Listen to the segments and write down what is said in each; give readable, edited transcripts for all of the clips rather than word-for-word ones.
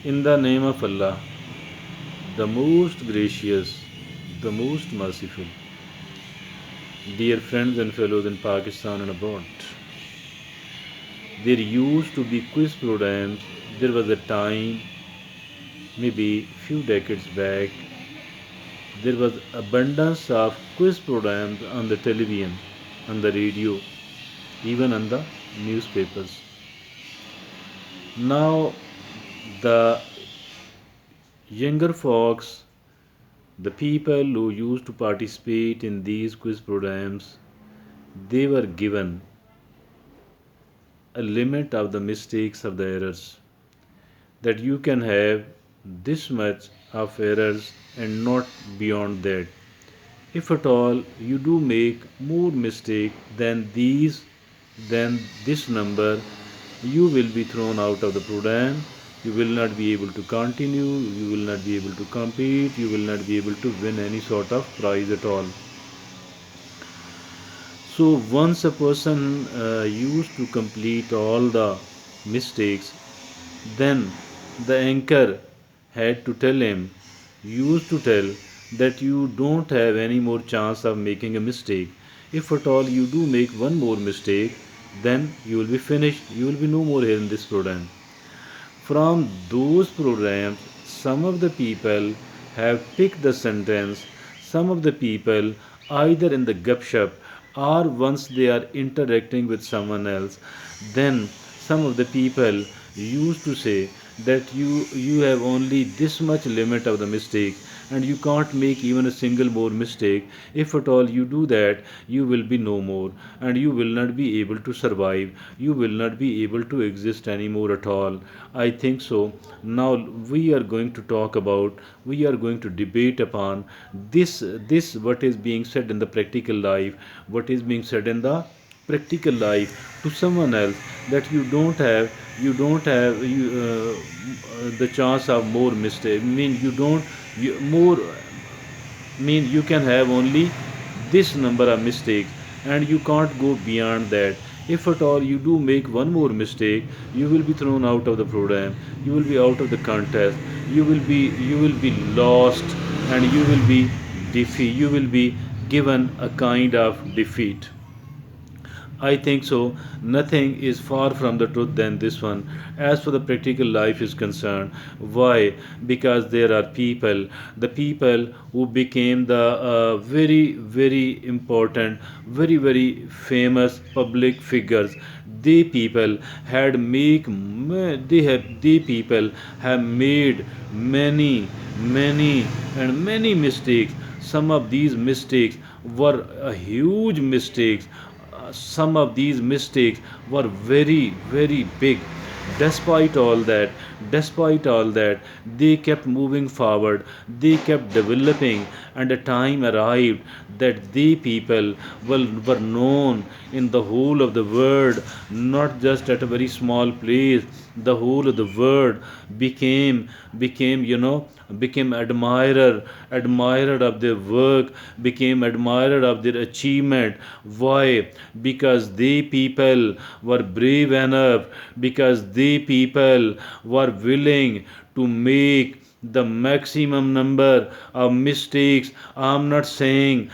In the name of Allah, the most gracious, the most merciful. Dear friends and fellows in Pakistan and abroad, there used to be quiz programs. There was a time, maybe few decades back, there was abundance of quiz programs on the television, on the radio, even on the newspapers. Now the younger folks, the people who used to participate in these quiz programs, they were given a limit of the mistakes of the errors, that you can have this much of errors and not beyond that. If at all you do make more mistake than this number, you will be thrown out of the program. You will not be able to continue, you will not be able to compete, you will not be able to win any sort of prize at all. So once a person used to complete all the mistakes, then the anchor had to tell him, used to tell, that you don't have any more chance of making a mistake. If at all you do make one more mistake, then you will be finished. You will be no more here in this program. From those programs, some of the people have picked the sentence, some of the people either in the gupshup or once they are interacting with someone else, then some of the people used to say that you have only this much limit of the mistake and you can't make even a single more mistake. If at all you do that, you will be no more and you will not be able to survive, you will not be able to exist anymore at all. I think so. Now we are going to talk about, we are going to debate upon this what is being said in the practical life, what is being said in the practical life to someone else, that you don't have the chance of more mistake, mean you don't you more mean you can have only this number of mistakes and you can't go beyond that. If at all you do make one more mistake, you will be thrown out of the program, you will be out of the contest, you will be lost, and you will be given a kind of defeat. I think so. Nothing is far from the truth than this one. As for the practical life is concerned, why? Because there are people, the people who became the very, very important, very, very famous public figures. They people have made many, many, and many mistakes. Some of these mistakes were huge mistakes. Some of these mistakes were very, very big. Despite all that, they kept moving forward, they kept developing, and a time arrived that they people were known in the whole of the world, not just at a very small place. The whole of the world became admirer of their work, became admirer of their achievement. Why? Because they people were brave enough, because they people were willing to make the maximum number of mistakes. I'm not suggesting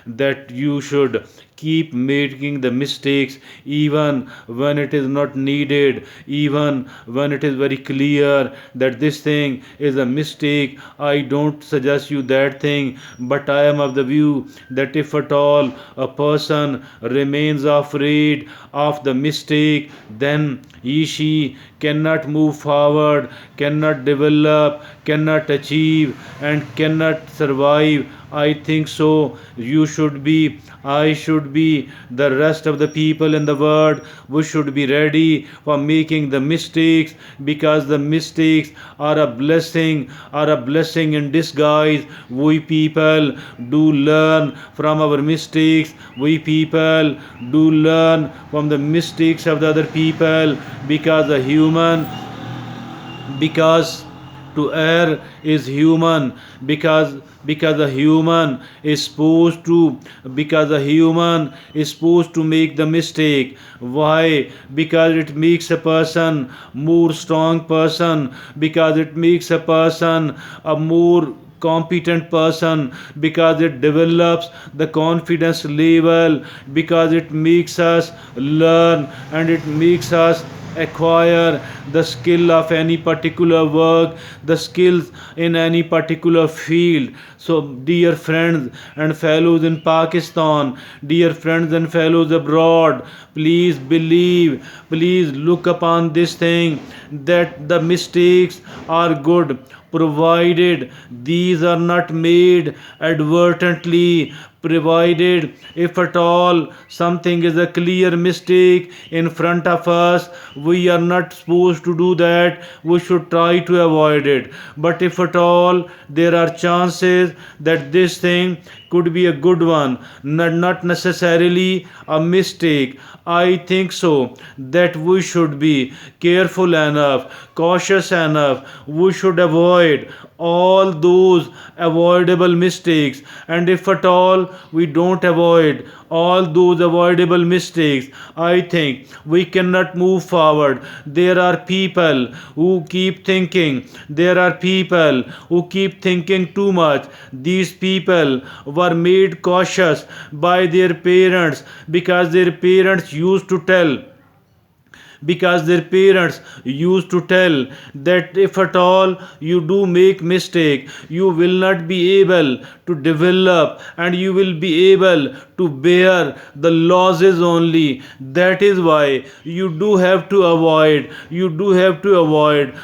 that you should keep making the mistakes even when it is not needed, even when it is very clear that this thing is a mistake. I don't suggest you that thing, but I am of the view that if at all a person remains afraid of the mistake, then she cannot move forward, cannot develop, cannot achieve, and cannot survive. I think so. You should be, I should be, the rest of the people in the world, we should be ready for making the mistakes, because the mistakes are a blessing in disguise. We people do learn from our mistakes. We people do learn from the mistakes of the other people, because a human, because To err is human, because a human is supposed to because a human is supposed to make the mistake. Why? Because it makes a person more strong person, because it makes a person a more competent person, because it develops the confidence level, because it makes us learn and it makes us acquire the skill of any particular work, the skills in any particular field. So dear friends and fellows in Pakistan, dear friends and fellows abroad, please believe, please look upon this thing, that the mistakes are good, provided these are not made advertently, provided if at all something is a clear mistake in front of us, we are not supposed to do that, we should try to avoid it. But if at all there are chances that this thing could be a good one, not necessarily a mistake, I think so that we should be careful enough, cautious enough, we should avoid all those avoidable mistakes. And if at all we don't avoid all those avoidable mistakes, I think we cannot move forward. There are people who keep thinking, there are people who keep thinking too much. These people were made cautious by their parents, because their parents used to tell, that if at all you do make mistake, you will not be able to develop and you will be able to bear the losses only. That is why you do have to avoid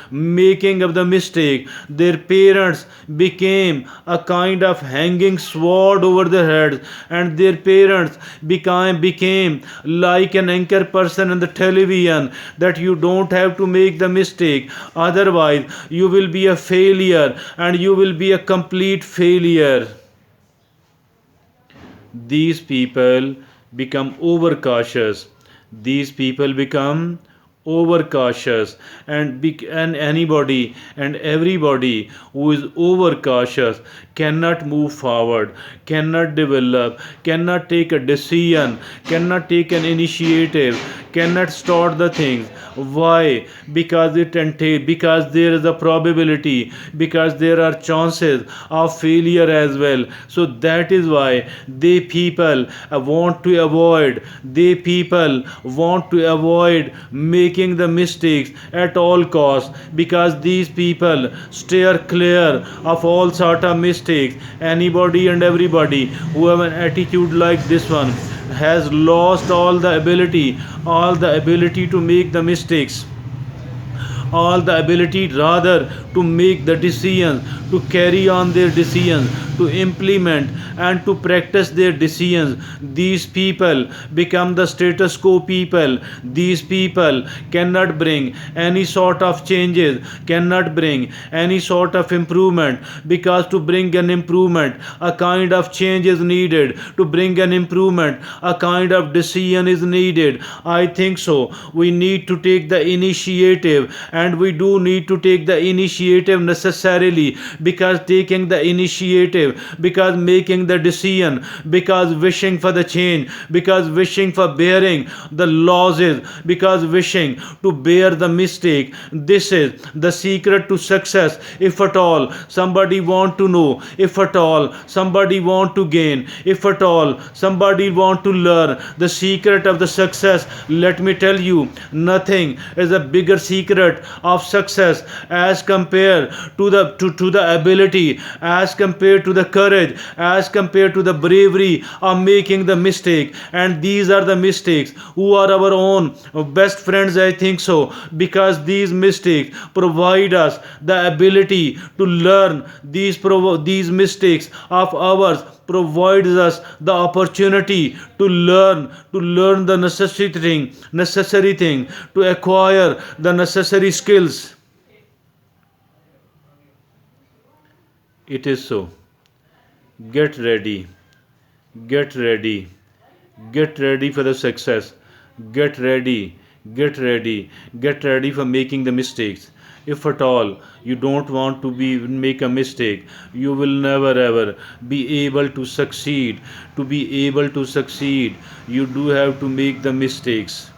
making of the mistake. Their parents became a kind of hanging sword over their heads, and their parents became like an anchor person in the television, that you don't have to make the mistake, otherwise you will be a failure and you will be a complete failure. These people become overcautious. These people become overcautious, and anybody and everybody who is overcautious cannot move forward, cannot develop, cannot take a decision, cannot take an initiative, cannot start the things. Why? Because there is a probability, because there are chances of failure as well. So that is why they people want to avoid making the mistakes at all costs, because these people steer clear of all sort of mistakes. Anybody and everybody who have an attitude like this one has lost all the ability to make the mistakes, all the ability rather to make the decisions, to carry on their decisions, to implement and to practice their decisions. These people become the status quo people. These people cannot bring any sort of changes, cannot bring any sort of improvement, because to bring an improvement, a kind of change is needed. To bring an improvement, a kind of decision is needed. I think so. We need to take the initiative, and we do need to take the initiative necessarily, because taking the initiative, because making the decision, because wishing for the change, because wishing for bearing the losses, because wishing to bear the mistake, this is the secret to success. If at all somebody want to know, if at all somebody want to gain, if at all somebody want to learn the secret of the success, let me tell you, nothing is a bigger secret of success as compared to the ability, as compared to the courage, as compared to the bravery of making the mistake. And these are the mistakes who are our own best friends, I think so, because these mistakes provide us the ability to learn. These mistakes of ours provides us the opportunity to learn the necessary thing, to acquire the necessary skills. It is so. Get ready, get ready, get ready for the success. Get ready, get ready, get ready for making the mistakes. If at all you don't want to be make a mistake, you will never ever be able to succeed. To be able to succeed, you do have to make the mistakes.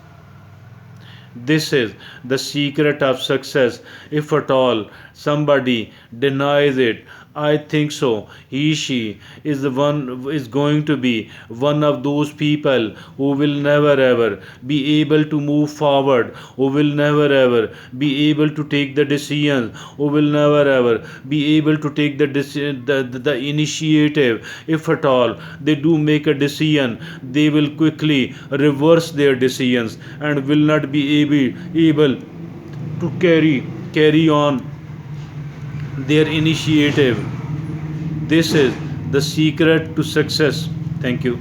This is the secret of success. If at all somebody denies it, I think so. She is the one is going to be one of those people who will never ever be able to move forward, who will never ever be able to take the decisions, who will never ever be able to take the initiative. If at all they do make a decision, they will quickly reverse their decisions and will not be able to carry on their initiative. This is the secret to success. Thank you.